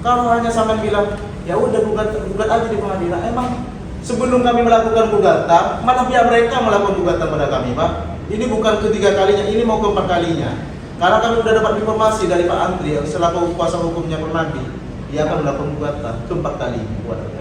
Kalau hanya sampai bilang ya udah gugat aja di pengadilan, emang sebelum kami melakukan gugatan, malah pihak mereka melakukan gugatan pada kami, Pak. Ini bukan ketiga kalinya, ini mau keempat kalinya. Karena kami sudah dapat informasi dari Pak Andri selaku kuasa hukumnya Permadi, dia akan melakukan gugatan keempat kali buat kami.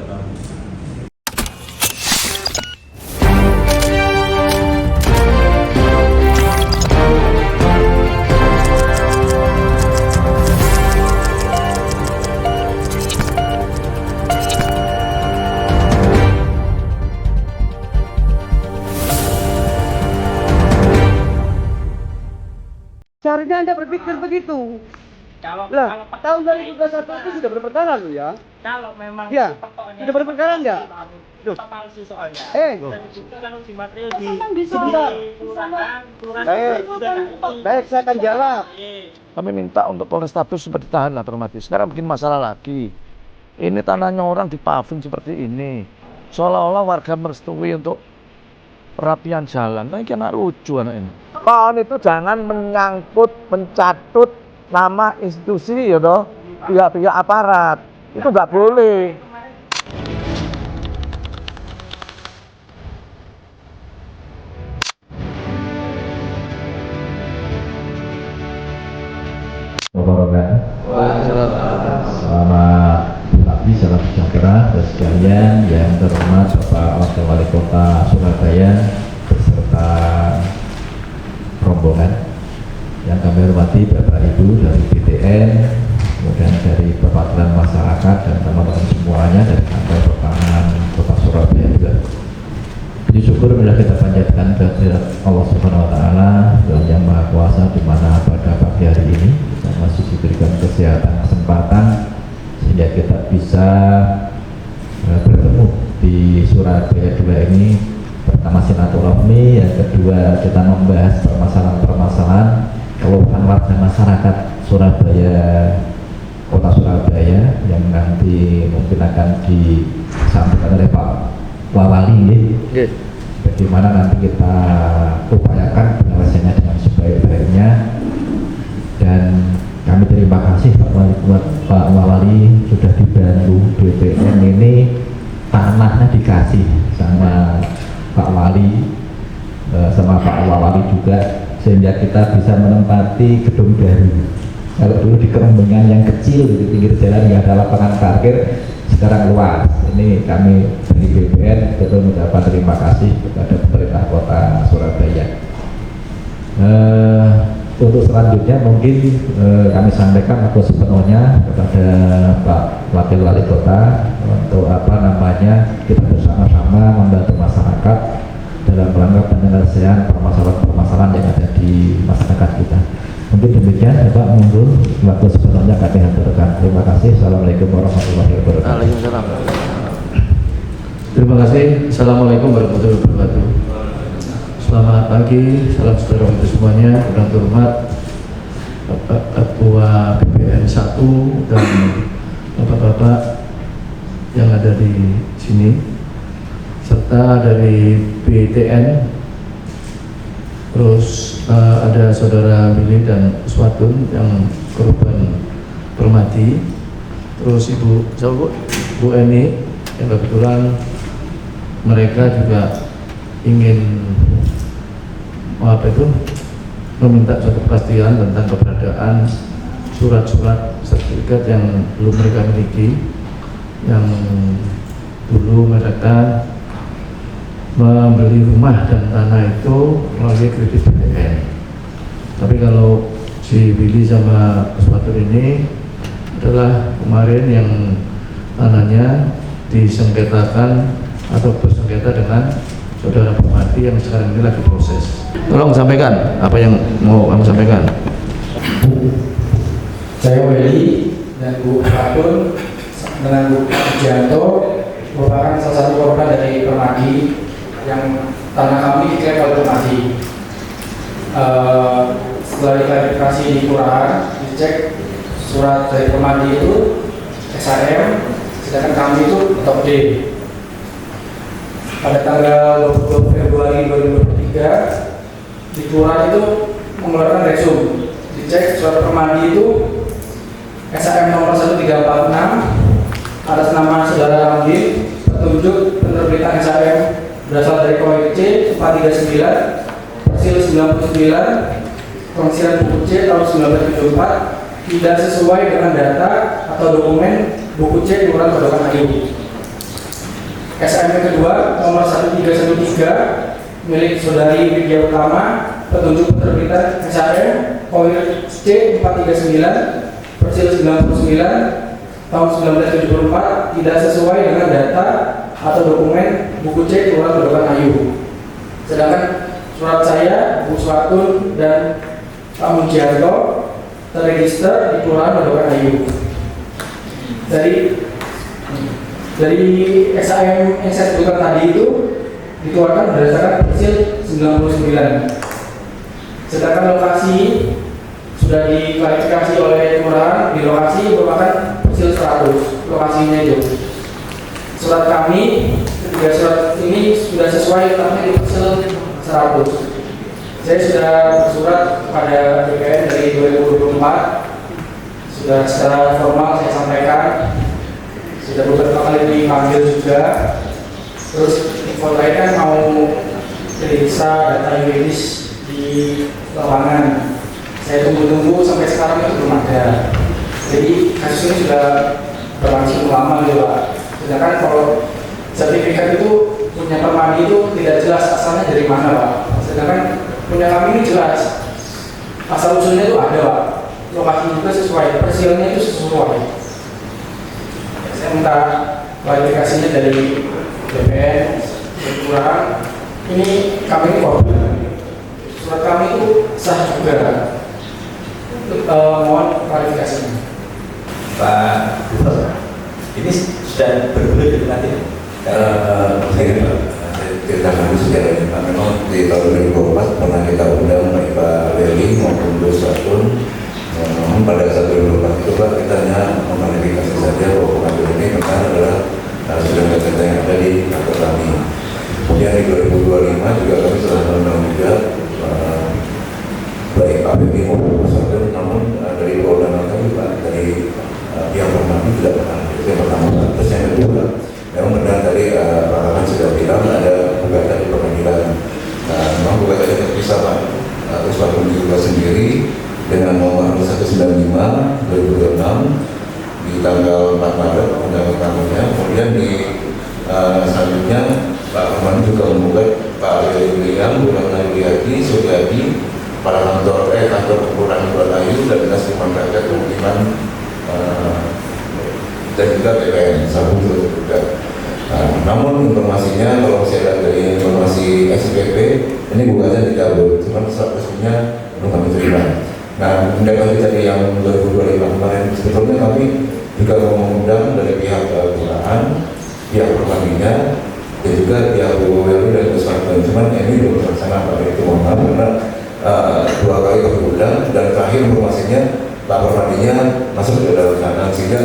Seharusnya Anda berpikir begitu. Kalau Tahun 2021 itu sudah berperkara loh ya. kalau memang Ya, pokoknya sudah berperkara enggak? Loh. palsu soalnya. Dan itu kan uji materi di sebentar. Baik, saya akan jawab. Kami minta untuk Polrestabes seperti ditahan lah Permadi. Sekarang bikin masalah lagi. Ini tanahnya orang dipaving seperti ini. Seolah-olah warga merestui untuk perapian jalan. Nah, ini anak lucu anak ini. Kawan itu jangan menyangkut, mencatut nama institusi ya toh, pihak-pihak aparat. Itu nggak boleh. Selamat pagi, salam sejahtera dan sekalian yang terhormat Bapak Wakil Wali Kota Surabaya beserta rombongan yang kami hormati, Bapak Ibu dari BTN, kemudian dari perwakilan masyarakat dan teman-teman semuanya dari kantor pertahanan Kota Surabaya juga. Puji syukur bila kita panjatkan kehadirat Allah Subhanahu Wa Taala yang Maha Kuasa, di mana pada pagi hari ini kita masih diberikan kesehatan, kesempatan sehingga kita bisa bertemu di Surabaya dua ini. Pertama silaturahmi, yang kedua kita membahas permasalahan-permasalahan keluhan warga masyarakat Surabaya, Kota Surabaya yang nanti mungkin akan disampaikan oleh Pak Wawali. Bagaimana nanti kita upayakan penyelesaiannya dengan sebaik-baiknya, dan kami terima kasih Pak Wawali sudah dibantu BPN ini, tanahnya dikasih sama Pak Wali sama Pak Wawali juga, sehingga kita bisa menempati gedung baru. Kalau dulu di Kerembengan yang kecil di pinggir jalan nggak ada lapangan parkir, sekarang luas. Ini kami dari BPN betul mendapat terima kasih kepada pemerintah Kota Surabaya. Untuk selanjutnya mungkin kami sampaikan aku sepenuhnya kepada Pak Wakil Wali Kota untuk kita bersama-sama membantu masyarakat dalam rangka penyelesaian permasalahan-permasalahan yang ada di masyarakat kita. Mungkin demikian, Bapak, monggo waktu sepenuhnya kami haturkan. Terima kasih. Assalamualaikum warahmatullahi wabarakatuh. Waalaikumsalam. Terima kasih. Assalamualaikum warahmatullahi wabarakatuh. Selamat pagi, salam sejahtera untuk semuanya. Yang terhormat Bapak Ketua BPN 1 dan Bapak-bapak yang ada di sini, serta dari BTN, terus ada Saudara Billy dan Swadun yang korban Permadi, terus Bu Eni yang kebetulan mereka juga ingin meminta suatu kepastian tentang keberadaan surat-surat sertifikat yang belum mereka miliki, yang dulu mereka membeli rumah dan tanah itu melalui kredit BTN. Tapi kalau si Billy sama Swadun ini adalah kemarin yang tanahnya disengketakan atau bersengketa dengan Saudara Permadi yang sekarang ini lagi proses. Tolong sampaikan apa yang mau kamu sampaikan. Saya Weli dan Bu Fatun dengan Bu Janto merupakan salah satu korban dari Permadi yang tanah kami diklaim oleh Permadi. Setelah diklarifikasi di kelurahan, dicek surat dari Permadi itu SAM, sedangkan kami itu top D. Pada tanggal 20 Februari 2023 di kelurahan itu mengeluarkan resum, dicek surat Permadi itu SAM nomor 1346 439, Persil 99, Penghasilan buku C tahun 1974 tidak sesuai dengan data atau dokumen buku C Kelurahan Badokan Ayu. SME kedua nomor 1313 milik Saudari Widya Utama, petunjuk penerbitan SAM Poin C 439 Persil 99 tahun 1974 tidak sesuai dengan data atau dokumen buku C Kelurahan Badokan Ayu. Sedangkan surat saya, Bu Swatun dan Pak Mujianto terregister di Kelurahan Badokan Ayu. Dari SAM yang saya sebutkan tadi itu dikeluarkan berdasarkan Persil 99. Sedangkan lokasi sudah diklarifikasi oleh kelurahan, di lokasi merupakan Persil 100 lokasinya itu. Surat kami, ketiga surat ini sudah sesuai letaknya di Persil 100. Saya sudah bersurat kepada BPN dari 2024, sudah secara formal saya sampaikan, sudah beberapa kali dipanggil juga. Terus info lain kan mau periksa data yuridis di lapangan, saya tunggu-tunggu sampai sekarang itu belum ada. Jadi kasus ini sudah berlangsung lama gitu Pak. Sedangkan kalau sertifikat itu punya Permadi itu tidak jelas asalnya dari mana Pak. Sedangkan punya kami ini jelas, asal usulnya itu ada Pak, lokasi juga sesuai, persilnya itu sesuai. Saya minta klarifikasinya dari BPN, kelurahan. Ini kami ini korban, surat kami itu sah juga. Mohon klarifikasinya. Pak Gubernur, ini sudah bergulir nanti. Kita kami sudah memang di tahun 2024 pernah kita undang baik Pak Leli maupun Bu Swatun. Namun pada saat 2024 itu Pak kita hanya mengklarifikasi saja bahwa pengaduan ini memang adalah sudah data yang ada di kantor kami. Kemudian di 2025 juga kami telah mengundang juga baik Pak Leli maupun Bu Swatun. Namun dari keundangan kami Pak dari pihak Permadi tidak pernah. Itu yang pertama. Terus yang kedua, memang benar tadi Pak Rahman sudah bilang ada gugatan di pengadilan. Memang gugatan itu terpisah Pak. Terus Pak juga sendiri dengan nomor 195 2026 di tanggal 4 Maret undangan tamunya. Kemudian di selanjutnya Pak Rahman juga menggugat Pak William, Bulan Ayu Suryadi, para kantor Kelurahan Badokan Ayu dan Dinas Lingkungan Rakyat Pemukiman dan juga BPN Sabu juga. Namun informasinya kalau saya lihat dari informasi SPP ini bukannya dicabut, cuma surat resminya belum kami terima. Nah, mengenai tadi yang 2025 kemarin sebetulnya kami juga mau mengundang dari pihak kelurahan, pihak Permadinya, dan juga pihak BWL dan Pusat. Cuman ini belum terlaksana pada itu mohon maaf karena 2 kali kami undang dan terakhir informasinya Pak Permadinya masuk ke dalam sana sehingga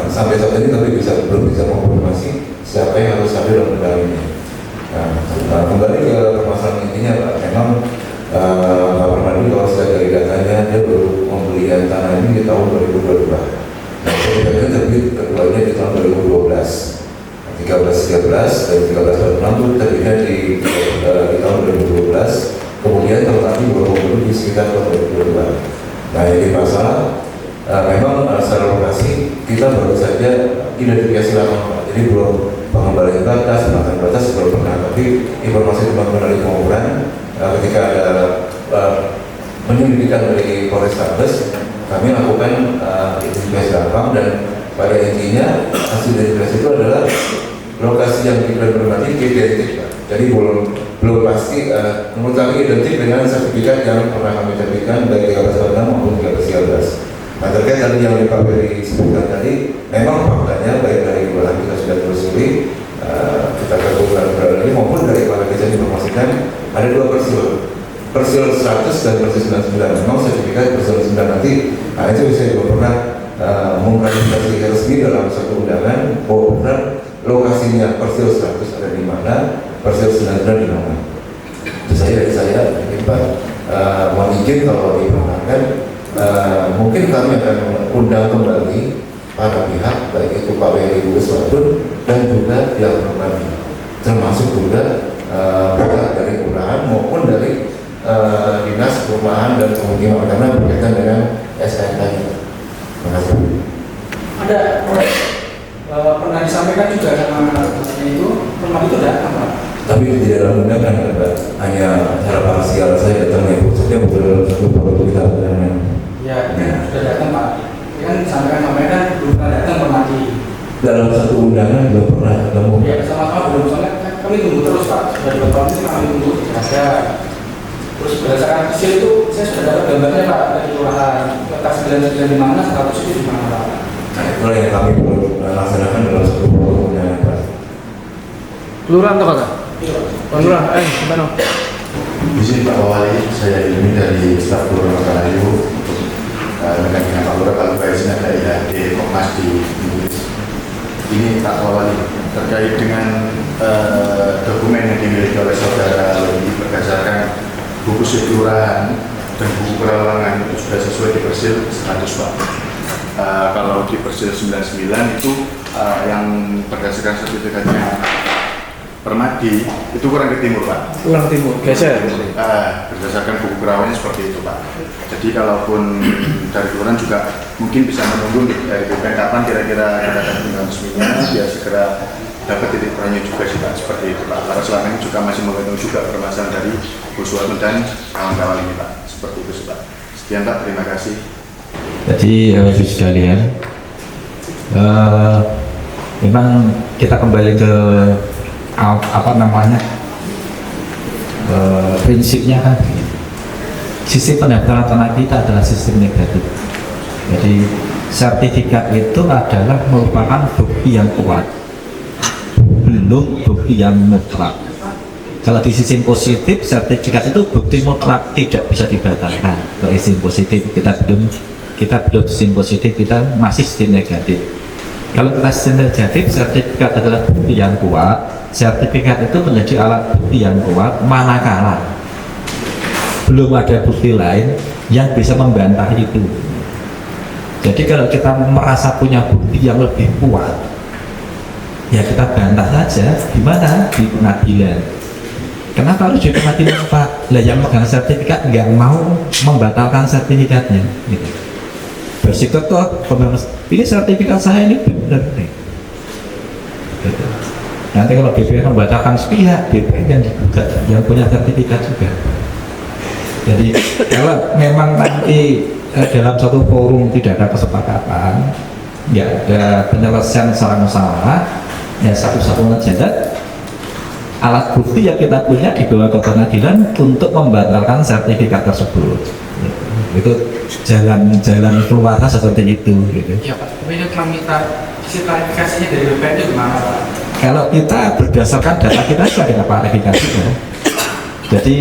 sampai saat ini tapi belum bisa mengkonfirmasi siapa yang harus hadir dalam undangan ini. Nah, kembali ke permasalahan intinya Pak, memang Pak Permadi kalau saya dari datanya dia baru pembelian tanah ini di tahun 2022. Nah, sertifikatnya terbit keduanya di tahun 2012. 13 dan 13 itu terbitnya di tahun 2012. Kemudian terlatih baru di sekitar tahun 2022. Nah, ini masalah memang secara lokasi kita baru saja identifikasi lama, jadi belum pengembalian batas, bahkan batas belum pernah. Tapi informasi teman-teman dari pengukuran ketika ada penyelidikan dari Polrestabes, kami lakukan identifikasi lama dan pada intinya hasil identifikasi itu adalah lokasi yang dikonfirmasi identik. Jadi belum pasti, menurut kami identik dengan sertifikat yang pernah kami terbitkan dari 13 maupun 13. Nah, terkait tadi yang Pak Ferry sebutkan tadi, memang faktanya baik dari kelurahan kita sudah telusuri, kita ke kelurahan berada maupun dari Pak Ferry informasikan ada 2 persil 100 dan persil 99. Memang sertifikat persil 9 nanti, nah itu saya juga pernah mengklarifikasi resmi dalam satu undangan bahwa benar lokasinya persil 100 ada di mana, persil 99 di mana. Itu dari saya, mungkin Pak mohon izin kalau diperkenankan. Mungkin kami akan undang kembali para pihak, baik itu Pak Weli Bu Swatun dan juga pihak Permadi, termasuk juga baik dari kelurahan maupun dari dinas perumahan dan pemukiman karena berkaitan dengan SKK. Terima kasih. Ada pernah disampaikan juga sama itu rumah itu datang Pak. Tapi di dalam undangan ada hanya secara parsial saya datang ya, maksudnya bukan dalam satu produk kita undangan. Ya, sudah datang Pak. Kan disampaikan sama mereka belum pernah datang Permadi. Dalam satu undangan belum pernah ketemu. Ya, sama-sama belum, soalnya kami tunggu terus Pak. Sudah 2 tahun ini kami tunggu ada. Terus berdasarkan hasil itu saya sudah dapat gambarnya Pak dari kelurahan letak 99 di mana, 100 itu di mana Pak. Nah, itulah yang kami perlu laksanakan dalam satu produk undangan Pak. Kelurahan atau kota? Iya. Kelurahan, gimana? Izin Pak Wali, saya Ilmi dari staf Kelurahan Kalayu dengan Pak Lurah kalau baiknya ada IHD Komnas di Inggris. Ini Pak Wali terkait dengan dokumen yang dimiliki oleh saudara lebih berdasarkan buku kelurahan dan buku kerawangan itu sudah sesuai di Persil 100 Pak. Kalau di Persil 99 itu yang berdasarkan sertifikatnya Permadi itu kurang ke timur Pak. Kurang timur, geser. Berdasarkan buku kerawannya seperti itu Pak. Jadi kalaupun dari kelurahan juga mungkin bisa menunggu dari BPN kapan kira-kira kita akan tinggal resminya biar segera dapat titik terangnya juga sih Pak, seperti itu Pak. Karena selama ini juga masih mengandung juga permasalahan dari Bu Suwarno dan kawan-kawan ini Pak, seperti itu sih Pak. Sekian Pak, terima kasih. Jadi Bapak sekalian, memang kita kembali ke apa namanya prinsipnya kan sistem pendaftaran tanah kita adalah sistem negatif. Jadi sertifikat itu adalah merupakan bukti yang kuat, belum bukti yang mutlak. Kalau di sistem positif, sertifikat itu bukti mutlak, tidak bisa dibatalkan. Kalau di sistem positif kita belum sistem positif, kita masih sistem negatif. Kalau kita sistem negatif, sertifikat adalah bukti yang kuat. Sertifikat itu menjadi alat bukti yang kuat manakala belum ada bukti lain yang bisa membantah itu. Jadi kalau kita merasa punya bukti yang lebih kuat, ya kita bantah saja. Di mana? Di pengadilan. Kenapa harus di pengadilan Pak? Lah yang megang sertifikat nggak mau membatalkan sertifikatnya. Gitu. Bersikukuh, ini sertifikat saya ini benar nih. Gitu. Nanti kalau BPN membatalkan sepihak, BPN yang digugat, yang punya sertifikat juga. Jadi kalau memang nanti dalam satu forum tidak ada kesepakatan, nggak ada penyelesaian secara masalah, ya satu-satunya jalan alat bukti yang kita punya dibawa ke pengadilan untuk membatalkan sertifikat tersebut. Itu jalan keluarnya seperti itu. Gitu. Ya Pak, tapi ini minta klarifikasinya dari BPN itu gimana Pak? Kalau kita berdasarkan data kita sudah ada klarifikasi ya. Jadi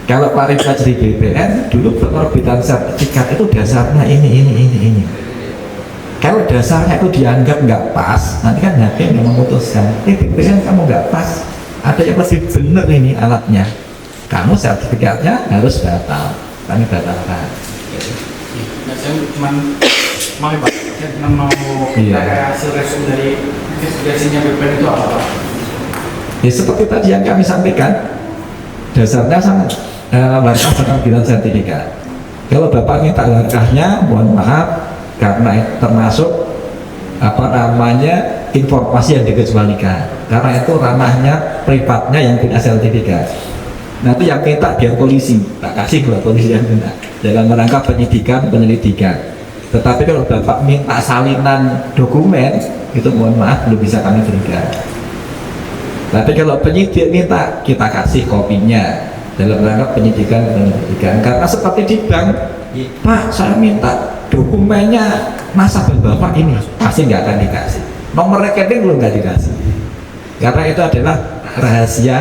kalau klarifikasi di BPN dulu penerbitan sertifikat itu dasarnya ini. Kalau dasarnya itu dianggap nggak pas, nanti kan hakim yang memutuskan. BPN kamu nggak pas, ada yang lebih benar ini alatnya. Kamu sertifikatnya harus batal, kami batalkan. Nah, saya cuma mau Pak, saya cuma mau hasil resume dari investigasinya BPN itu apa Pak? Ya seperti tadi yang kami sampaikan, dasarnya sangat langkah pengambilan sertifikat. Kalau Bapak minta langkahnya, mohon maaf, karena termasuk apa namanya informasi yang dikecualikan. Karena itu ranahnya privatnya yang punya sertifikat. Nanti yang minta biar polisi, tak kasih buat polisi yang minta dalam rangka penyelidikan. Tetapi kalau Bapak minta salinan dokumen, itu mohon maaf belum bisa kami berikan. Tapi kalau penyidik minta, kita kasih kopinya dalam rangka penyidikan. Karena seperti di bank, Pak saya minta dokumennya nasabah Bapak ini, pasti nggak akan dikasih. Nomor rekening belum nggak dikasih. Karena itu adalah rahasia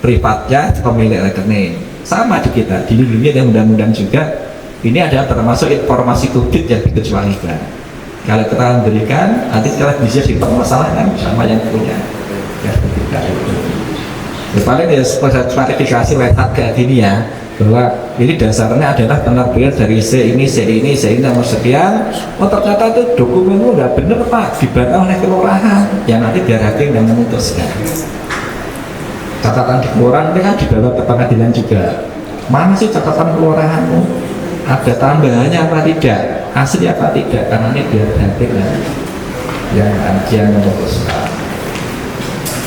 privatnya pemilik rekening. Sama di kita, dilindungi dengan undang-undang juga. Ini ada termasuk informasi publik yang dikecualikan. Kalau kita memberikan, nanti kita bisa dipermasalahkan sama yang punya. Paling ya klarifikasi lewat kayak gini ya, bahwa ini dasarnya adalah penerbitan dari C ini nomor sekian. Oh ternyata itu dokumennya nggak bener Pak, dibatal oleh kelurahan. Ya nanti biar hakim yang memutuskan. catatan di kelurahan ini kan dibawa ke pengadilan juga. Mana sih catatan kelurahanmu? Ada tambahannya apa tidak? Asli apa tidak? Karena ini biar dating yang kajian memutuskan.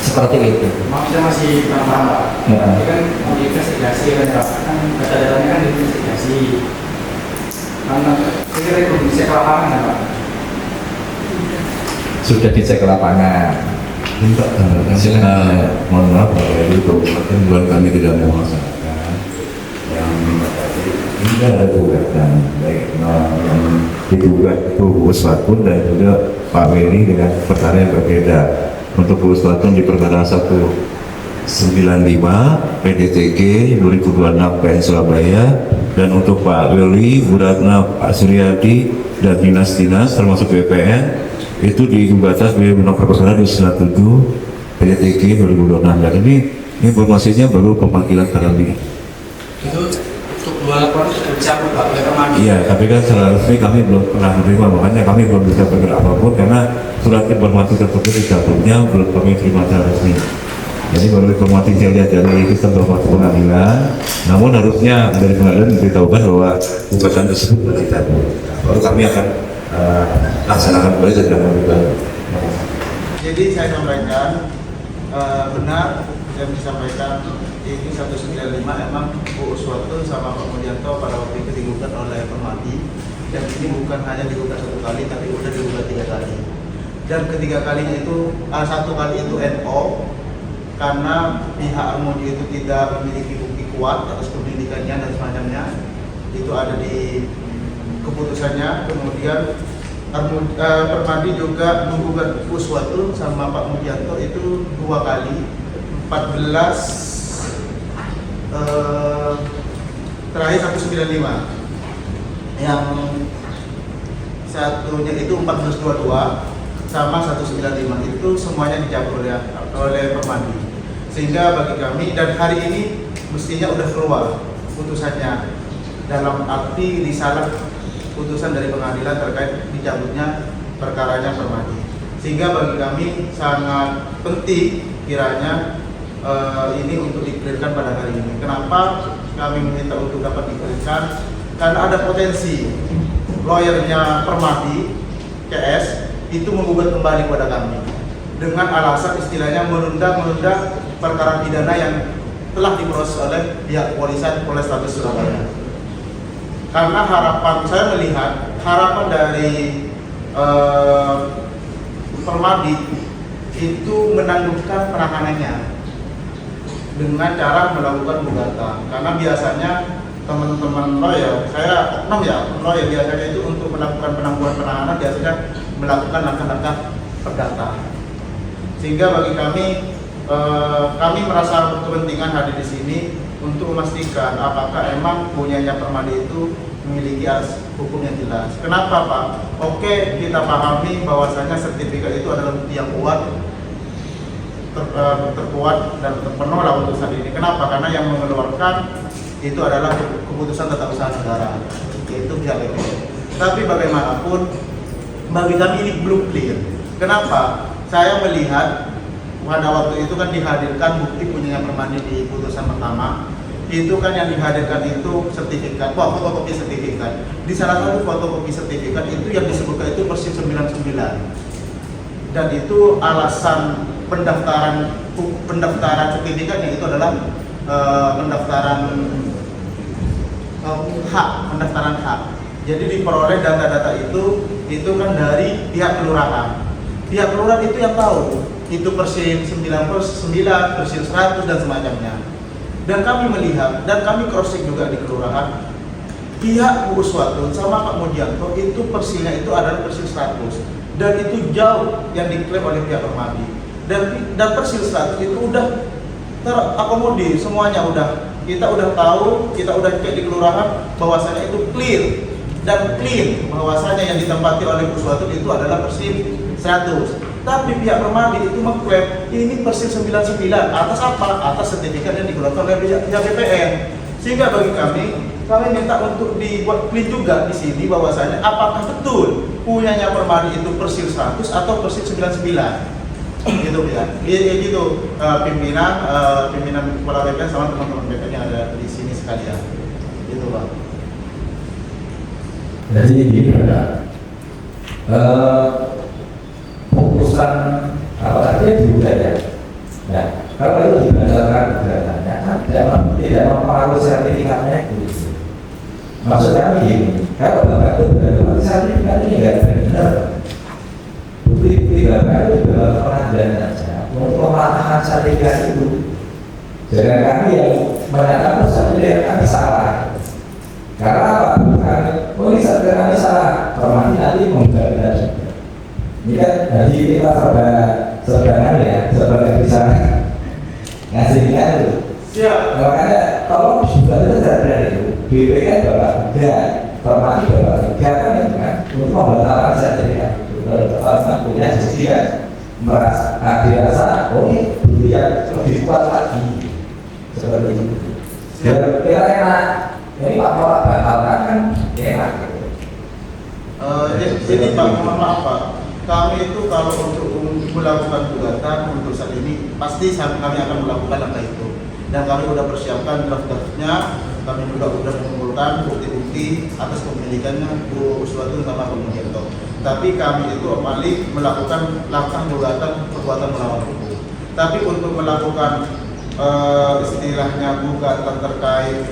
Seperti itu. Maksudnya masih kurang paham Pak. Ya. Ini kan mau diinvestigasi kan Pak. Kan data-datanya kan diinvestigasi. Karena ini reproduksi ke lapangan ya Pak. Sudah dicek ke lapangan. Minta mohon maaf Pak Heri, kabupaten bukan kami tidak mau melaksanakan yang ini kan ada gugatan baik yang digugat itu Uswatun dan juga Pak Heri dengan perkara yang berbeda. Untuk Uswatun di perkara 195 PDTG 2026 PN Surabaya, dan untuk Pak Willy, Bu Ratna, Pak Suryadi dan dinas-dinas termasuk BPN itu di gugatan sebagai menolak perkara 297 PDTG 2026. Dan ini informasinya baru pemanggilan kali. Itu untuk dua laporan sudah dicabut Pak oleh Permadi. Iya, tapi kan secara resmi kami belum pernah menerima, makanya kami belum bisa bergerak apapun karena surat informasi tersebut dicabutnya belum kami terima secara resmi. Jadi baru informasi saya lihat dari sistem informasi pengadilan, namun harusnya dari pengadilan diberitahukan bahwa gugatan tersebut sudah dicabut. Baru kami akan laksanakan kembali dan melakukan. Jadi saya sampaikan benar yang disampaikan ini 195 emang Bu Uswatun sama Pak Mujianto pada waktu itu digugat oleh Permadi, dan ini bukan hanya digugat satu kali tapi udah digugat 3 kali, dan ketiga kalinya itu satu kali itu NO karena pihak Armuji itu tidak memiliki bukti kuat atas pendidikannya dan semacamnya, itu ada di keputusannya. Kemudian Permadi juga menggugat Uswatun sama Pak Mujianto itu 2 kali, 14 terakhir 195, yang satunya itu 1422 sama 195 itu semuanya dicabut oleh Permadi, sehingga bagi kami dan hari ini mestinya udah keluar putusannya, dalam arti disalah putusan dari pengadilan terkait dicabutnya perkaranya Permadi, sehingga bagi kami sangat penting kiranya ini untuk dikelirkan pada hari ini. Kenapa kami meminta untuk dapat dikelirkan? Karena ada potensi lawyernya Permadi CS itu menggugat kembali kepada kami dengan alasan istilahnya menunda perkara pidana yang telah diproses oleh pihak kepolisian Polrestabes Surabaya. Karena harapan saya melihat harapan dari Permadi itu menangguhkan penanganannya dengan cara melakukan gugatan, karena biasanya teman-teman lawyer, saya oknum ya, lawyer biasanya itu untuk melakukan penangguhan penahanan biasanya melakukan langkah-langkah perdata, sehingga bagi kami merasa kepentingan hadir di sini untuk memastikan apakah emang punyanya Permadi itu memiliki alas hukum yang jelas. Kenapa Pak? Oke, kita pahami bahwasanya sertifikat itu adalah bukti yang kuat, terkuat dan terpenuh untuk saat ini. Kenapa? Karena yang mengeluarkan itu adalah keputusan tata usaha negara, yaitu pihak BPN. Tapi bagaimanapun bagi kami ini belum clear. Kenapa? Saya melihat pada waktu itu kan dihadirkan bukti punyanya Permadi di putusan pertama. Itu kan yang dihadirkan itu sertifikat, fotokopi sertifikat. Di salah satu fotokopi sertifikat itu yang disebutkan itu Persis 99. Dan itu alasan pendaftaran sertifikatnya itu adalah pendaftaran hak. Jadi diperoleh data-data itu kan dari pihak kelurahan. Pihak kelurahan itu yang tahu itu Persis 99, Persis 100 dan semacamnya. Dan kami melihat dan kami cross check juga di kelurahan, pihak Bu Uswatun sama Pak Mujianto itu persilnya itu adalah Persis 100, dan itu jauh yang diklaim oleh pihak Permadi. Dan Persis 100 itu udah terakomodir semuanya, kita udah tahu, kita udah cek di kelurahan bahwasanya itu clear dan clean bahwasanya yang ditempati oleh Bu Uswatun itu adalah Persis 100. Tapi pihak Permadi itu mengklaim ini Persis 99 atas apa? Atas sertifikat yang dikeluarkan oleh pihak BPN. Sehingga bagi kami minta untuk dibuat clear juga di sini bahwasanya apakah betul punyanya Permadi itu Persis 100 atau Persis 99. gitu ya. Gitu pimpinan kepala BPN sama teman-teman BPN yang ada di sini sekalian. Gitu Pak. Jadi gini Pak, putusan apa saja juga ya. Nah, kalau itu dibatalkan gugatannya kan tidak mempengaruhi sertifikatnya itu. Maksud kami gini, kalau Bapak itu berarti sertifikat ini nggak benar. Bukti Bapak itu bawa ke pengadilan saja untuk mematahkan sertifikat itu. Jangan kami yang menyatakan sertifikat kami salah. Karena apa? Oh ini sertifikat kami salah. Permati nanti menggugat. Ini kan jadi kita serbangan ya, serbangan bisa ngasihkan itu. Siap. Makanya tolong juga itu sadar itu. BPN bapak enggak, Permati bapak enggak kan itu kan untuk membatalkan sertifikat. Kalau punya sisi kan merasa dirasa oh ini bukti yang lebih kuat lagi seperti itu. Biar kita enak. Ini Pak Mola batalkan kan enak. Jadi Pak, mohon maaf Pak. Kami itu kalau untuk melakukan gugatan untuk saat ini pasti kami akan melakukan langkah itu, dan kami sudah persiapkan draft-draftnya. Kami juga sudah mengumpulkan bukti-bukti atas kepemilikannya Bu Uswatun sama Pak Mujianto. Tapi kami itu paling melakukan langkah gugatan perbuatan melawan hukum. Tapi untuk melakukan istilahnya gugatan terkait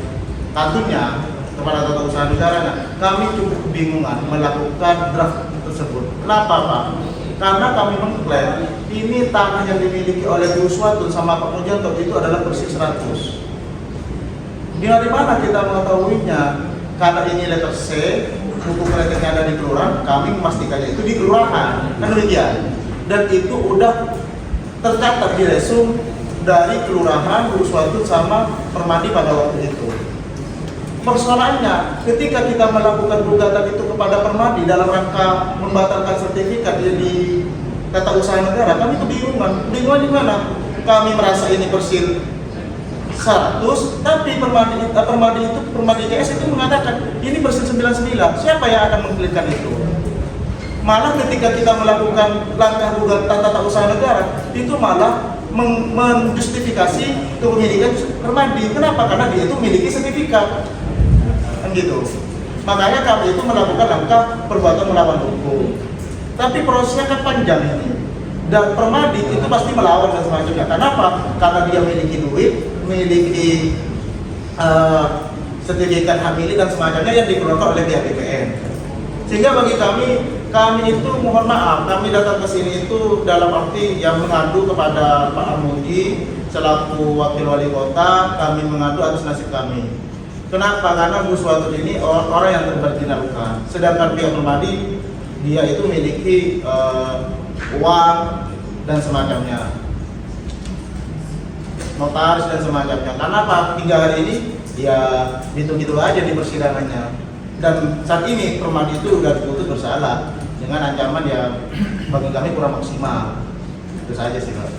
kantunnya kepada tata usaha negaranya, kami cukup kebingungan melakukan draft tersebut. Kenapa Pak? Karena kami mengklaim ini tanah yang dimiliki oleh Bu Uswatun sama Pak Mujianto itu adalah persis 100. Dari mana kita mengetahuinya? Karena ini letter C, buku kreatifnya ada di kelurahan, kami memastikannya itu di kelurahan, kan demikian. Dan itu udah tercatat di resum dari kelurahan Bu Uswatun sama Permadi pada waktu itu. Persoalannya, ketika kita melakukan gugatan itu kepada Permadi dalam rangka membatalkan sertifikat di tata usaha negara, kami kebingungan. Bingungan di mana? Kami merasa ini persil 100, tapi Permadi CS itu mengatakan ini persil 99. Siapa yang akan mengklirkan itu? Malah ketika kita melakukan langkah gugatan tata usaha negara, itu malah menjustifikasi kepemilikan Permadi. Kenapa? Karena dia itu memiliki sertifikat. Gitu. Makanya kami itu melakukan langkah perbuatan melawan hukum. Tapi prosesnya kan panjang ini. Dan Permadi itu pasti melawan dan semacamnya. Kenapa? Karena dia memiliki duit, memiliki sertifikat hak milik dan semacamnya yang dikeluarkan oleh pihak BPN. Sehingga bagi kami itu mohon maaf, kami datang ke sini itu dalam arti yang mengadu kepada Pak Armuji selaku wakil wali kota, kami mengadu atas nasib kami. Kenapa? Karena Bu Uswatun ini orang yang terberjinalkan. Sedangkan pihak Permadi, dia itu memiliki uang dan semacamnya, notaris dan semacamnya. Karena apa? Hingga hari ini ya gitu-gitu aja di persidangannya. Dan saat ini Permadi itu sudah diputus bersalah dengan ancaman yang bagi kami kurang maksimal. Itu saja sih Pak.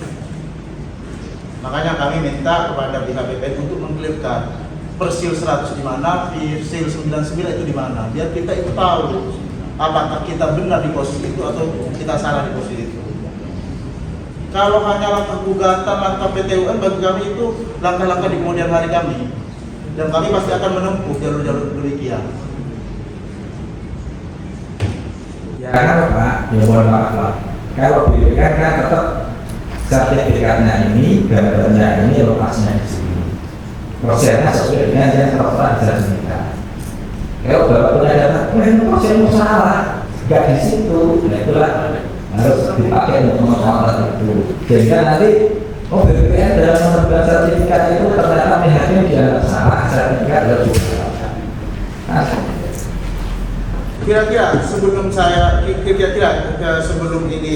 Makanya kami minta kepada pihak BPN untuk mengklirkan persil 100 di mana, persil 99 itu di mana, biar kita itu tahu apakah kita benar di posisi itu atau kita salah di posisi itu. Kalau hanya langkah gugatan, langkah PT UN, bagi kami itu langkah-langkah di kemudian hari kami, dan kami pasti akan menempuh jalur-jalur demikian. Ya kan Pak, ya mohon maaf Pak. Kalau BPN kan tetap sertifikatnya ini, gambarnya ini, lokasinya di sini. Prosesnya sesuai dengan yang tertera di sertifikat. Kalau Bapak punya data, prosesnya salah, nggak di situ. Nah itulah harus dipakai untuk mengontrol itu. Sehingga nanti BPN dalam menerbitkan sertifikat itu ternyata pihaknya dianggap salah, sertifikat lebih salah. Nah, Kira-kira sebelum ini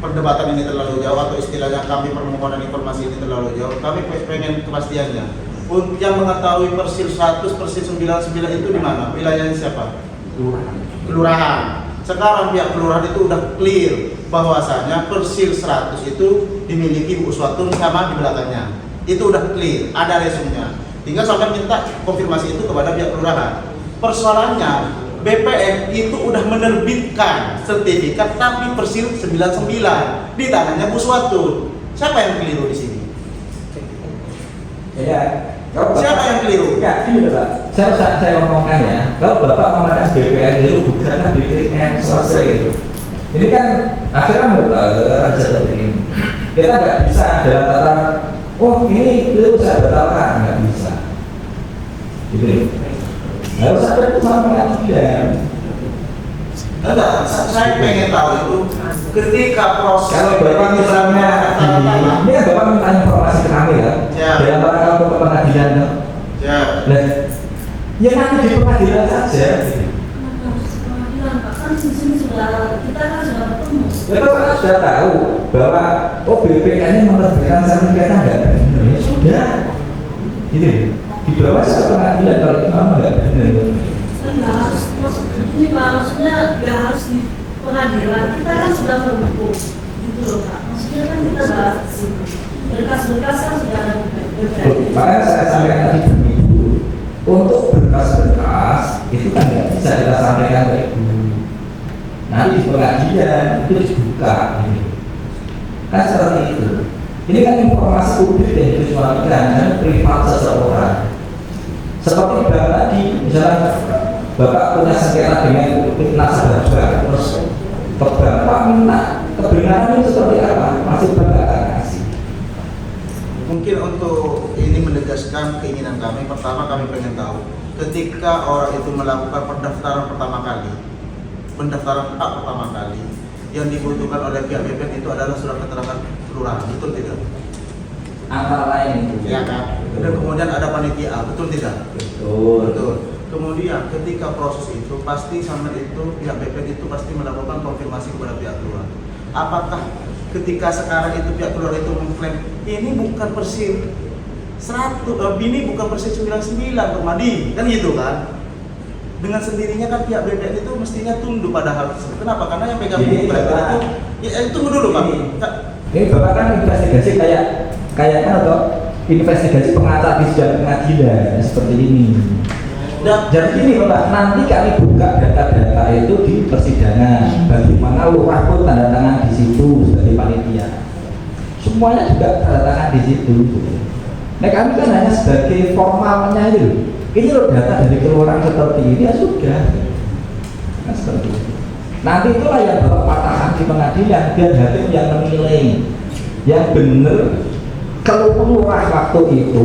perdebatan ini terlalu jauh atau istilahnya kami permohonan informasi ini terlalu jauh, kami pengen kepastiannya. Untuk yang mengetahui persil 100, persil 99 itu di mana? Wilayahnya siapa? Kelurahan. Sekarang pihak kelurahan itu udah clear bahwasanya persil 100 itu dimiliki Bu Uswatun sama di belakangnya. Itu udah clear, ada resumnya. Tinggal saya akan minta konfirmasi itu kepada pihak kelurahan. Persoalannya BPN itu udah menerbitkan sertifikat tapi persil 99 di tangannya Bu Suwatun. Siapa yang keliru di sini? Ya, Siapa yang keliru? Ya, ini Pak. Saya ngomongkan ya, kalau Bapak mengatakan BPN itu bukanlah BPN selesai itu. Ini kan akhirnya aja seperti ini. Kita nggak bisa dalam tataran, oh ini itu saya batalkan, nggak bisa. Gitu. Harus ada itu sama pengadilan. Enggak, saya pengen tahu itu ketika proses Kalau Bapak misalnya ini kan Bapak minta informasi ke kami ya, dalam rangka untuk ke pengadilan ya. Ya nanti di pengadilan saja. Kan di sini kita kan sudah bertemu. Ya Bapak sudah tahu bahwa BPN ini menerbitkan sertifikat nggak benar. Ya sudah, gitu. Di bawah satu pengadilan kalau itu memang nggak benar. Nggak harus, ini maksudnya nggak harus di pengadilan. Kita kan sudah berhukum, gitu loh Pak. Maksudnya kan kita berkas-berkas kan sudah ada BPN. Makanya saya sampaikan tadi begitu. Untuk berkas-berkas itu kan nggak bisa kita sampaikan ke Ibu. Nanti di pengadilan itu dibuka, gitu. Kan seperti itu. Ini kan informasi publik yang disuarakan dan privat seseorang. Seperti Bang tadi, misalnya Bapak punya sengketa dengan nasabah bank, terus Bapak minta kebenaran itu seperti apa? Masih Bapak akan kasih. Mungkin untuk ini menegaskan keinginan kami, pertama kami pengen tahu ketika orang itu melakukan pendaftaran pertama kali, pendaftaran hak pertama kali, yang dibutuhkan oleh pihak BPN itu adalah surat keterangan kelurahan, betul tidak? Antara lain itu. Ya kan? Dan kemudian ada panitia, betul tidak? Betul. Betul. Kemudian ketika proses itu pasti sama itu pihak BPN itu pasti melakukan konfirmasi kepada pihak kelurahan. Apakah ketika sekarang itu pihak kelurahan itu mengklaim ini bukan persil 100, ini bukan persil 99 Permadi, kan gitu kan? Dengan sendirinya kan pihak BPN itu mestinya tunduk pada hal tersebut. Kenapa? Karena yang pegang buku itu, ya tunggu dulu Pak. Ini Bapak kan investigasi kayak kan atau investigasi pengacara di sidang pengadilan seperti ini. Jadi ini Bapak, nanti kami buka data-data itu di persidangan. Bagaimana lurah pun tanda tangan di situ sebagai panitia. Semuanya juga tanda tangan di situ. Nah kami kan hanya sebagai formalnya itu. Ini loh data dari kelurahan seperti ini ya sudah. Nah seperti itu. Nanti itulah yang Bapak patahkan di pengadilan biar hakim yang menilai yang benar. Kalau lurah waktu itu,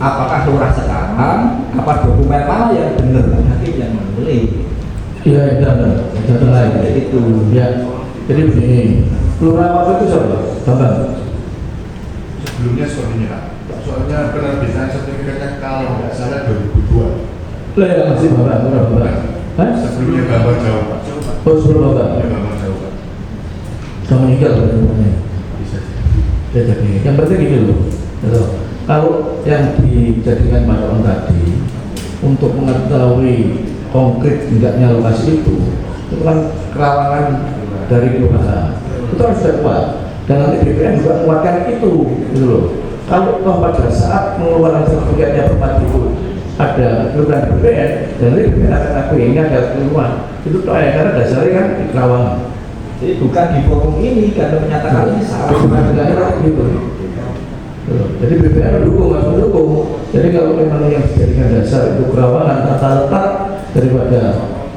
apakah lurah sekarang, apa dokumen mana yang benar, hakim yang menilai. Iya, data lain. Itu. Ya, jadi begini, lurah waktu itu siapa? Bambang. Sebelumnya seperti ini Pak. Soalnya penerbitan sertifikatnya kalau nggak salah 2002. Lah ya masih Bambang. Hah? Sebelumnya Bambang Jawa Pak. Oh sebelum Bambang. Ya Bambang Jawa Pak. Kamu meninggal semuanya. Bisa. Ya jadi, yang penting itu loh. Gitu. Kalau yang dijadikan patokan tadi untuk mengetahui konkret enggaknya lokasi itu kan kerawanan dari kelurahan. Itu harus sudah kuat. Dan nanti BPN juga menguatkan itu, gitu loh. Kalau pada saat mengeluarkan sertifikatnya tempat itu ada kelurahan BPN, dan nanti BPN akan akui ini ada keluhan. Itu karena dasarnya kan di Kerawang. Jadi bukan di forum ini karena menyatakan ini salah. Bukan daerah gitu. Jadi BPN mendukung, harus mendukung. Jadi kalau memang yang dijadikan dasar itu kerawanan tata letak daripada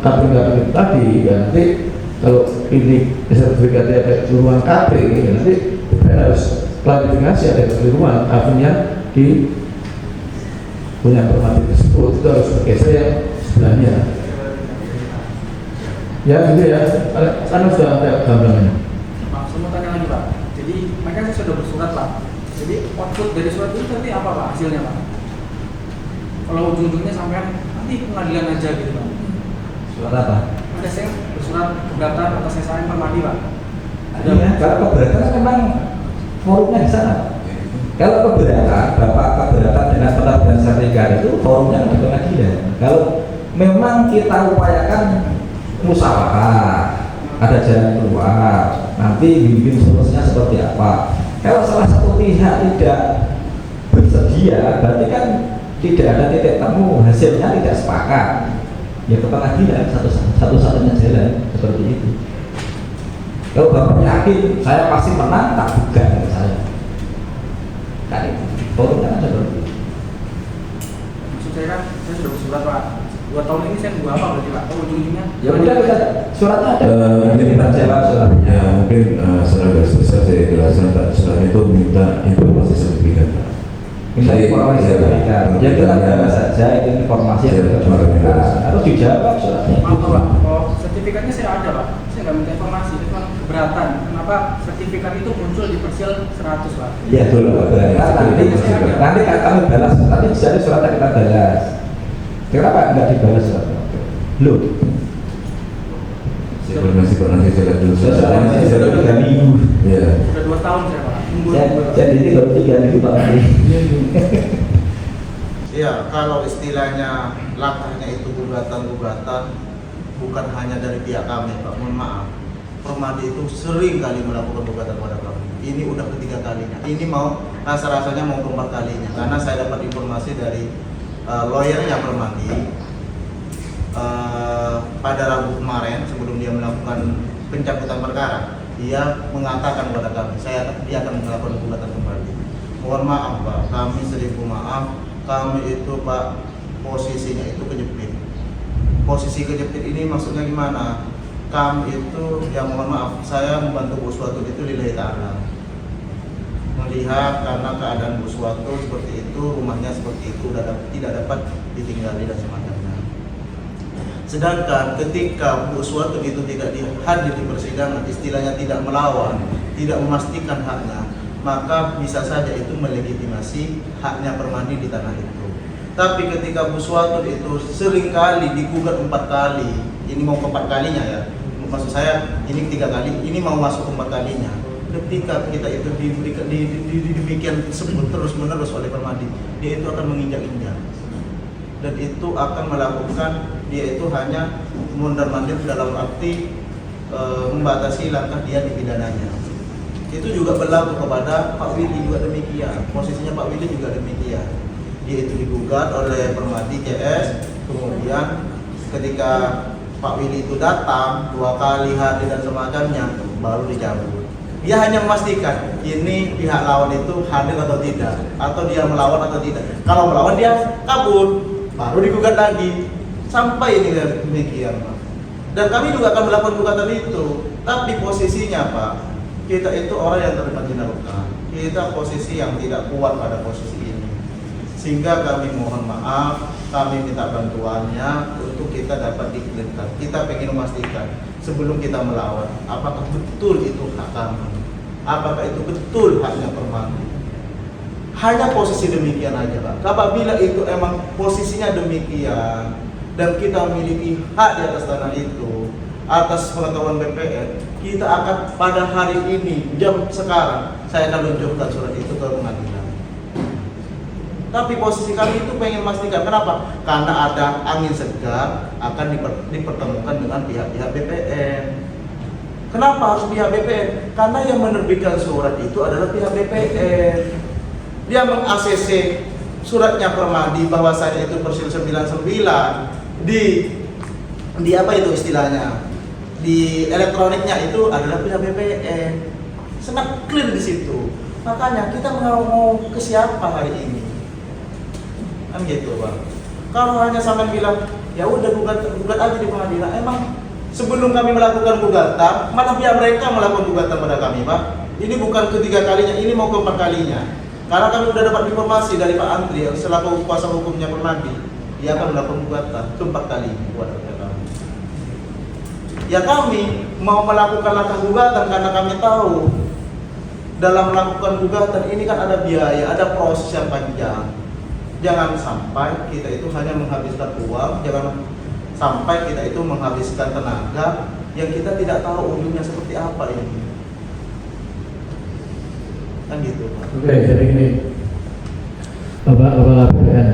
KPK tadi, ya nanti kalau ini sertifikatnya ada keseluruhan KP, ya nanti BPN harus klarifikasi ada kekeliruan, akhirnya di punya permati tersebut itu harus bergeser yang sebelahnya. Ya gitu ya, karena sudah ada gambarnya. Pak, saya mau tanya lagi Pak. Jadi mereka sudah bersurat Pak. Jadi output dari surat itu nanti apa Pak hasilnya Pak? Kalau ujung-ujungnya sampai nanti pengadilan aja gitu Pak. Surat apa? Ada saya bersurat keberatan atas SSN Permadi Pak. Ada. Iya, kalau keberatan memang forumnya di sana. Kalau keberatan, Bapak keberatan dengan penerbitan sertifikat itu forumnya di pengadilan. Kalau memang kita upayakan musyawarah, ada jalan keluar, nanti bimbing solusinya seperti apa. Kalau salah satu pihak tidak bersedia, berarti kan tidak ada titik temu, hasilnya tidak sepakat. ya ke pengadilan, satu-satunya jalan seperti itu. Kalau Bapak yakin saya pasti menang, tak buka saya. Kan itu, forumnya kan seperti itu. Maksud saya kan, saya sudah bersurat Pak. 2 tahun ini saya nunggu apa berarti Pak? Oh, ujung-ujungnya? Ya udah, suratnya ada. Mungkin kita jawab suratnya. Ya mungkin secara garis besar saya jelaskan Pak, surat itu minta informasi sertifikat Pak. Minta informasi sertifikat. Ya kita bahas saja itu informasi yang sertifikat. Harus dijawab suratnya. Maaf Pak, oh, sertifikatnya saya ada Pak. Saya nggak minta informasi, itu kan keberatan. Kenapa sertifikat itu muncul di Persil 100 Pak? Ya dulu nanti kami balas, nanti jadi suratnya kita balas. Kenapa nggak dibalas suratnya? Belum. Masih pernah saya lihat dulu. Sudah 3 minggu. Iya. Sudah 2 tahun saya Pak. Jadi ini baru 3 minggu Pak. Iya, kalau istilahnya langkahnya itu gugatan-gugatan bukan hanya dari pihak kami Pak, mohon maaf. Permadi itu sering kali melakukan gugatan pada kami. Ini udah ketiga kalinya. Ini mau rasa-rasanya mau keempat kalinya karena saya dapat informasi dari lawyernya Permadi pada Rabu kemarin sebelum dia melakukan pencabutan perkara, dia mengatakan kepada kami, dia akan melakukan gugatan kembali. Mohon maaf Pak, kami seribu maaf, kami itu Pak posisinya itu kejepit. Posisi kejepit ini maksudnya gimana? Kami itu, ya mohon maaf, saya membantu Bu Suwatu itu lillahi ta'ala. Melihat karena keadaan Bu Suwatu seperti itu, rumahnya seperti itu, tidak dapat ditinggali dan semacamnya. Sedangkan ketika Bu Suwatu itu tidak hadir di persidangan, istilahnya tidak melawan, tidak memastikan haknya, maka bisa saja itu melegitimasi haknya Permadi di tanah itu. Tapi ketika Bu Suwatu itu sering kali digugat 4 kali, ini mau ke-4 kalinya ya, maksud saya ini 3 kali, ini mau masuk ke 4 kalinya. Ketika kita itu diberikan demikian sebut terus menerus oleh Permadi, dia itu akan menginjak-injak dan itu akan melakukan, dia itu hanya mondar-mandir dalam arti membatasi langkah dia di pidananya. Itu juga berlaku kepada Pak Willy juga demikian, posisinya Pak Willy juga demikian. Dia itu digugat oleh Permadi CS, kemudian ketika Pak Willy itu datang 2 kali hadir dan semacamnya, baru dicabut. Dia hanya memastikan ini pihak lawan itu hadir atau tidak, atau dia melawan atau tidak. Kalau melawan dia kabur, baru digugat lagi. Sampai ini demikian Pak. Dan kami juga akan melakukan gugatan itu. Tapi posisinya Pak, kita itu orang yang terima jinaukan. Kita posisi yang tidak kuat pada posisi ini. Sehingga kami mohon maaf, kami minta bantuannya untuk kita dapat diklirkan. Kita ingin memastikan sebelum kita melawan, apakah betul itu hak kami, apakah itu betul haknya Permadi. Hanya posisi demikian aja Pak. Apabila itu emang posisinya demikian dan kita memiliki hak di atas tanah itu, atas pengetahuan BPN, kita akan pada hari ini jam sekarang saya akan luncurkan surat itu ke pengadilan. Tapi posisi kami itu pengen memastikan, kenapa? Karena ada angin segar akan dipertemukan dengan pihak-pihak BPN. Kenapa harus pihak BPN? Karena yang menerbitkan surat itu adalah pihak BPN. Dia meng-ACC suratnya Permadi bahwasanya itu Persil 99 di apa itu istilahnya? Di elektroniknya itu adalah pihak BPN. Sangat clear di situ. Makanya kita mau ke siapa hari ini? Kan gitu Pak. Kalau hanya sampai bilang ya udah gugat aja di pengadilan, emang sebelum kami melakukan gugatan malah pihak mereka melakukan gugatan pada kami Pak. Ini bukan ketiga kalinya, ini mau ke 4 kalinya. Karena kami sudah dapat informasi dari Pak Andri selaku kuasa hukumnya Permadi, dia akan melakukan gugatan ke 4 kali buat kami. Ya kami mau melakukan langkah gugatan karena kami tahu dalam melakukan gugatan ini kan ada biaya, ada proses yang panjang. Jangan sampai kita itu hanya menghabiskan uang, jangan sampai kita itu menghabiskan tenaga yang kita tidak tahu ujungnya seperti apa ini. Kan gitu Pak. Oke, jadi ini Bapak BPN,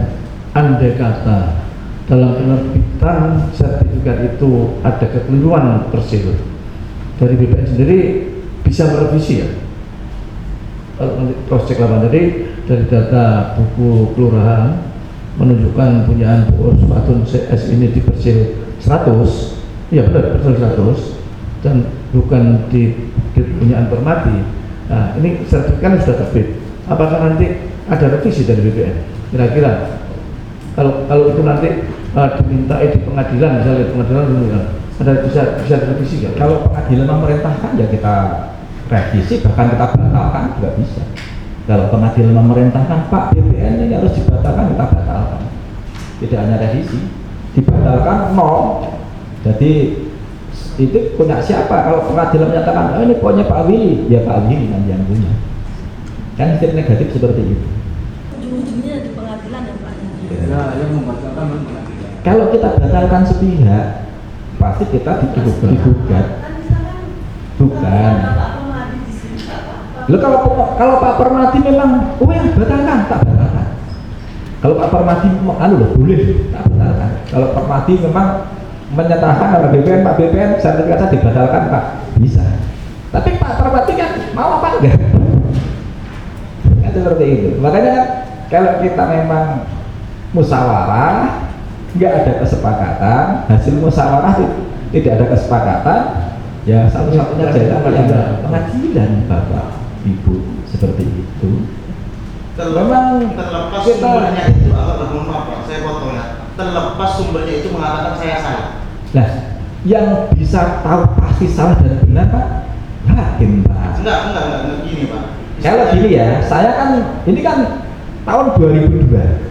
andai kata dalam penerbitan sertifikat itu ada kekeliruan Persil, dari BPN sendiri bisa merevisi ya? Kalau nanti cross check lapan tadi dari data buku kelurahan menunjukkan punyaan Bu Suwatun CS ini di Persil 100, ya benar, betul 100, dan bukan di punyaan Permati. Nah, ini sertifikat sudah terbit. Apakah nanti ada revisi dari BPN? Kira-kira kalau itu nanti diminta di pengadilan, misalnya pengadilan ada bisa direvisi nggak? Kalau pengadilan memerintahkan ya kita revisi, bahkan kita batalkan juga bisa. Kalau pengadilan memerintahkan Pak BPN ini harus dibatalkan, kita batalkan. Tidak hanya revisi, dibatalkan 0. Jadi itu punya siapa? Kalau pengadilan menyatakan ini punya Pak Willy, ya Pak Willy nanti yang punya. Kan sistem negatif seperti itu. Ujung-ujungnya di pengadilan ya Pak. Ya, yang membatalkan pengadilan. Kalau kita batalkan sepihak, pasti kita digugat. Bukan. Loh, kalau Pak Permati memang, yang batalkan, tak batalkan. Kalau Pak Permati boleh, tak batalkan. Kalau Permati memang menyatakan oleh BPN, Pak BPN sertifikat saya dibatalkan Pak, bisa. Tapi Pak Permati kan mau apa enggak? Kan seperti itu. Makanya kalau kita memang musyawarah, nggak ada kesepakatan, hasil musyawarah tidak ada kesepakatan, ya satu-satunya jalan yang pengadilan Bapak Ibu, seperti itu. Memang terlepas kita, sumbernya itu, mohon maaf Pak, saya potong ya. Terlepas sumbernya itu mengatakan saya salah. Nah, yang bisa tahu pasti salah dan benar Pak, hakim Pak. Enggak gini Pak. Kalau gini ya, saya kan ini kan tahun 2002.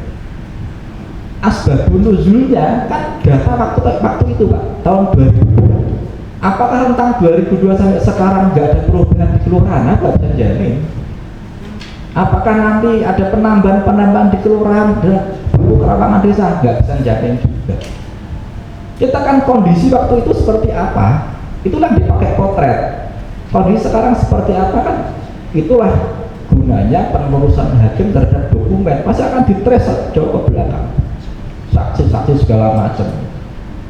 Asbabun nuzulnya kan data waktu itu Pak, tahun 2002. Apakah tentang 2002 sampai sekarang nggak ada perubahan di kelurahan? Apa bisa jamin? Apakah nanti ada penambahan di kelurahan dan kerawangan desa? Nggak bisa jamin juga. Kita kan kondisi waktu itu seperti apa? Itulah dipakai potret. Kondisi sekarang seperti apa kan? Itulah gunanya penelusuran hakim terhadap dokumen. Pasti akan ditrace jauh ke belakang. Saksi-saksi segala macam.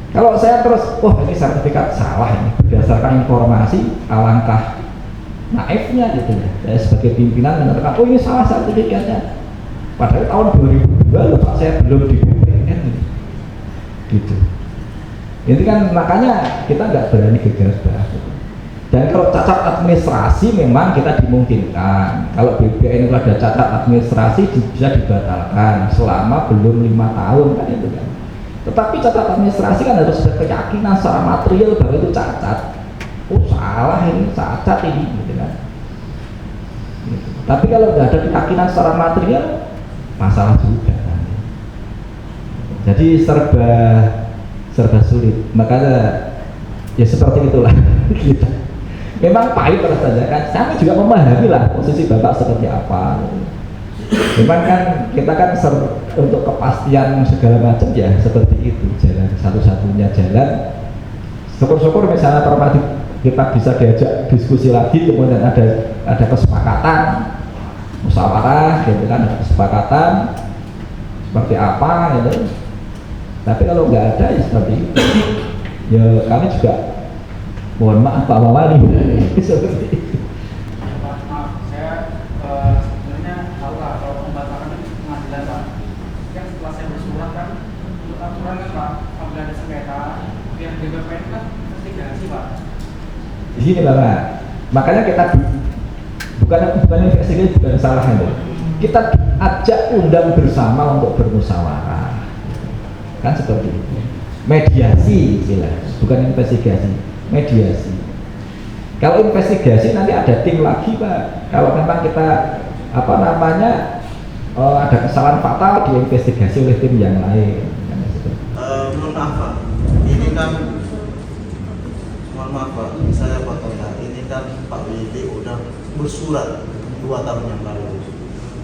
Kalau saya terus, ini sertifikat salah ini berdasarkan informasi, alangkah naifnya gitu ya. Saya sebagai pimpinan menyatakan, ini salah sertifikatnya. Padahal tahun 2002 loh Pak, saya belum di BPN gitu. Ini kan makanya kita nggak berani gegabah. Dan kalau cacat administrasi memang kita dimungkinkan. Kalau BPN itu ada cacat administrasi bisa dibatalkan selama belum 5 tahun kan itu kan. Tetapi cacat administrasi kan harus ada keyakinan secara material bahwa itu cacat. Salah ini, cacat ini gitu kan. Gitu. Tapi kalau nggak ada keyakinan secara material, masalah juga kan. Jadi serba sulit. Makanya ya seperti itulah kita. Memang pahit rasanya kan. Kami juga memahami lah posisi Bapak seperti apa. Memang kan kita kan untuk kepastian segala macam ya seperti itu, jalan satu-satunya jalan. Syukur-syukur misalnya Permati kita bisa diajak diskusi lagi, kemudian ada kesepakatan musyawarah gitu kan, ada kesepakatan seperti apa gitu. Tapi kalau nggak ada ya seperti itu. Ya kami juga mohon maaf Pak Wali seperti itu. Di sini Bapak, makanya kita bukan investigasi, bukan salah itu. Kita ajak undang bersama untuk bermusyawarah, kan seperti itu. Mediasi istilah, bukan investigasi, mediasi. Kalau investigasi nanti ada tim lagi Pak. Kalau memang kita ada kesalahan fatal diinvestigasi oleh tim yang lain. Mohon maaf Pak, ini kan mohon maaf Pak, saya potong ya. Ini kan Pak Willy udah bersurat 2 tahun yang lalu.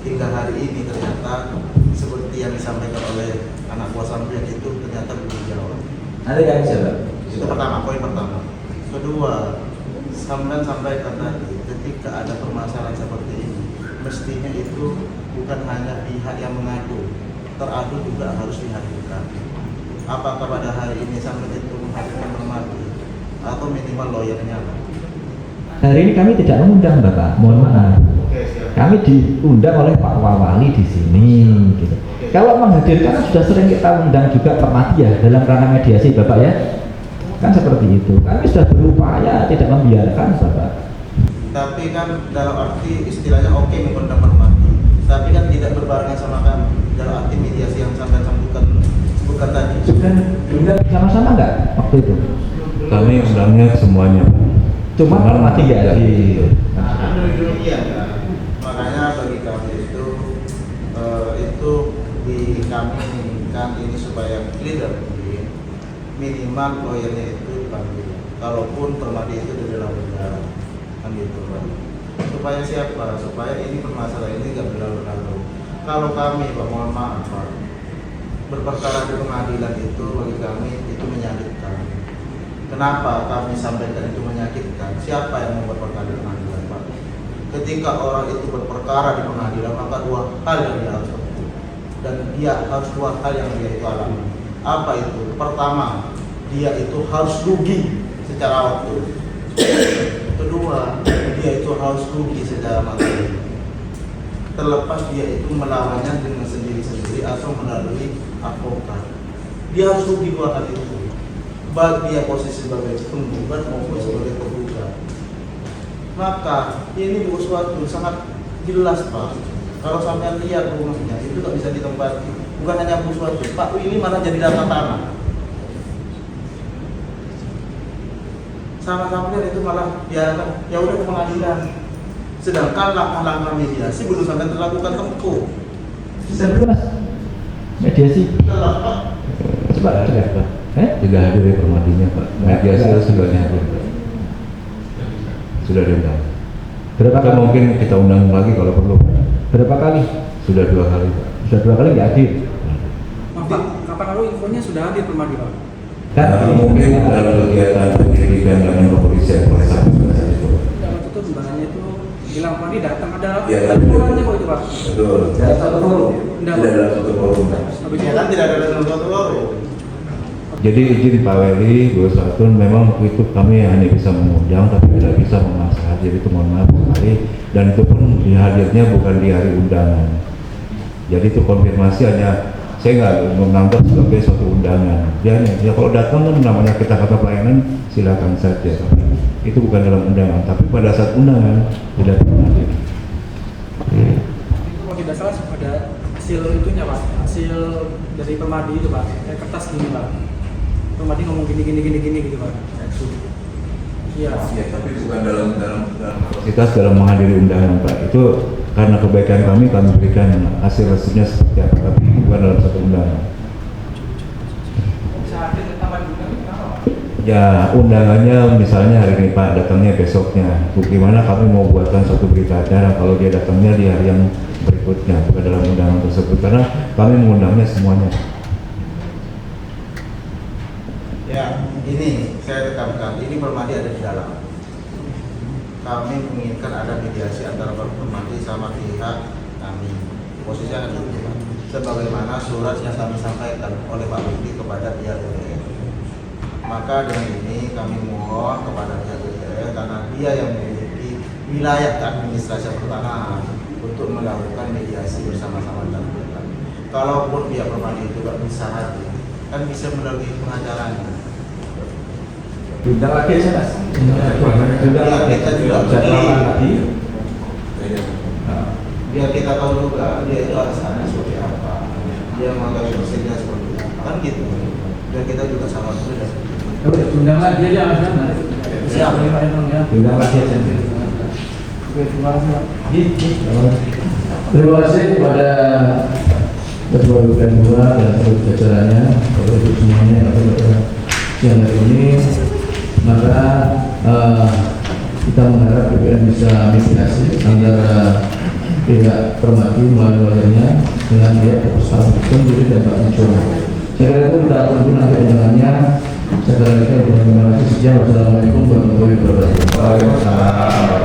Hingga hari ini ternyata seperti yang disampaikan oleh anak buah sampean itu ternyata belum dijawab. Nanti kami jawab. Itu pertama, poin pertama. Kedua, sampean sampaikan tadi ketika ada permasalahan seperti ini, mestinya itu bukan hanya pihak yang mengadu, teradu juga harus dihadirkan. Apakah pada hari ini sampai itu menghadirkan Permati atau minimal lawyernya? Hari ini kami tidak mengundang Bapak, mohon maaf. Oke, siap. kami diundang oleh Pak Wawali di sini gitu. Kalau menghadirkan sudah sering kita undang juga Permadi ya dalam ranah mediasi Bapak ya, kan seperti itu. Kami sudah berupaya tidak membiarkan Bapak. Tapi kan dalam arti istilahnya oke mengundang Permadi, tapi kan tidak berbarengan sama kami dalam arti mediasi yang sampai sebutkan tadi. Sudah diundang sama-sama nggak waktu itu? Kami undangnya semuanya, Pak. Cuma Permadi nggak hadir. Iya kan, makanya bagi kami itu di kami inginkan ini supaya clear minimal lawyernya itu dipanggil. Kalaupun Permadi itu di dalam penjara, kan gitu Pak. Supaya siapa? Supaya ini permasalahan ini nggak berlalu-lalu. Kalau kami Pak, mohon maaf Pak, berperkara di pengadilan itu bagi kami itu menyakitkan. Kenapa kami sampaikan itu menyakitkan? Siapa yang membuat perkara di pengadilan Pak? Ketika orang itu berperkara di pengadilan, maka dua hal yang dia harus lakukan, dan dia harus dua hal yang dia itu alami. Apa itu? Pertama, dia itu harus rugi secara waktu. Kedua, dia itu harus rugi secara materi. Terlepas dia itu melawannya dengan sendiri-sendiri atau melalui advokat, dia harus rugi dua hal itu. Baik dia posisi sebagai penggugat maupun sebagai tergugat. Maka ini bukan suatu sangat jelas Pak. Kalau sampai lihat rumahnya itu tak bisa ditempati. Bukan hanya Bu suatu, Pak ini malah jadi data tanah. Sama-sama itu malah biarkan ya udah ke pengadilan. Sedangkan langkah-langkah mediasi belum sampai terlakukan tempuh. Mediasi. Coba Pak. Juga hadir di Permadinya Pak. Mediasi sudah hadir. Sudah diundang. Berapa kali? Mungkin kita undang lagi kalau perlu. Berapa kali? Sudah 2 kali Pak. Sudah 2 kali nggak hadir. Pak, kapan lalu infonya sudah hadir Permadi Pak? Mungkin dalam kegiatan penyelidikan dengan kepolisian oleh satu itu. Waktu itu undangannya itu bilang Permadi datang ada Ya, laporannya kok itu Pak. Betul. Tidak satu forum. Tidak dalam satu forum. Ya kan tidak ada dalam suatu forum. Jadi izin Pak Weli, Bu Satun, memang itu kami hanya bisa mengundang tapi tidak bisa memaksa hadir, itu mohon maaf sekali. Dan itu pun hadirnya bukan di hari undangan. Jadi itu konfirmasi hanya saya nggak menganggap sebagai suatu undangan. Dia ya kalau datang kan namanya kita kata pelayanan silakan saja. Tapi itu bukan dalam undangan. Tapi pada saat undangan tidak pernah hadir. Itu kalau tidak salah ada hasil itunya Pak, hasil dari Permadi itu Pak, kayak kertas gini Pak. Permadi ngomong gini gitu Pak. Iya. Ya, tapi bukan dalam kapasitas dalam menghadiri undangan Pak. Itu karena kebaikan kami berikan hasil resminya seperti apa, tapi bukan dalam satu undangan. Ya undangannya misalnya hari ini Pak, datangnya besoknya. Bagaimana kami mau buatkan suatu berita acara kalau dia datangnya di hari yang berikutnya, bukan dalam undangan tersebut, karena kami mengundangnya semuanya. Ya, ini saya tekankan, ini Permadi ada di dalam. Kami menginginkan ada mediasi antara Permadi sama pihak kami. Posisinya kan itu, Pak. Sebagaimana surat yang kami sampaikan oleh Pak Budi kepada pihak DPR. Maka dengan ini kami mohon kepada pihak DPR karena dia yang memiliki wilayah administrasi pertanahan untuk melakukan mediasi bersama-sama dengan pihak. Kalaupun pihak Permadi itu tidak bisa hadir, kan bisa melalui pengacaranya. Undang lagi aja Mas. Undang lagi. Kita juga jadwalkan lagi. Biar kita tahu juga dia itu alasannya seperti apa, dia menganggap prosesnya seperti apa, kan gitu. Biar kita juga sama sudah. Undang lagi aja Mas. Siap ya. Undang lagi aja. Oke, terima kasih Pak. Terima kasih kepada Ketua BPN 2 dan seluruh jajarannya, Bapak Ibu semuanya yang ada pada siang hari ini. Maka kita mengharap BPN bisa mediasi antara pihak Permadi melalui lawyernya dengan pihak Kepustakaan sendiri dan Pak Mencoba. Saya kira itu kita tunggu nanti undangannya. Saya kira kita terima kasih sekian. Wassalamualaikum warahmatullahi wabarakatuh. Waalaikumsalam.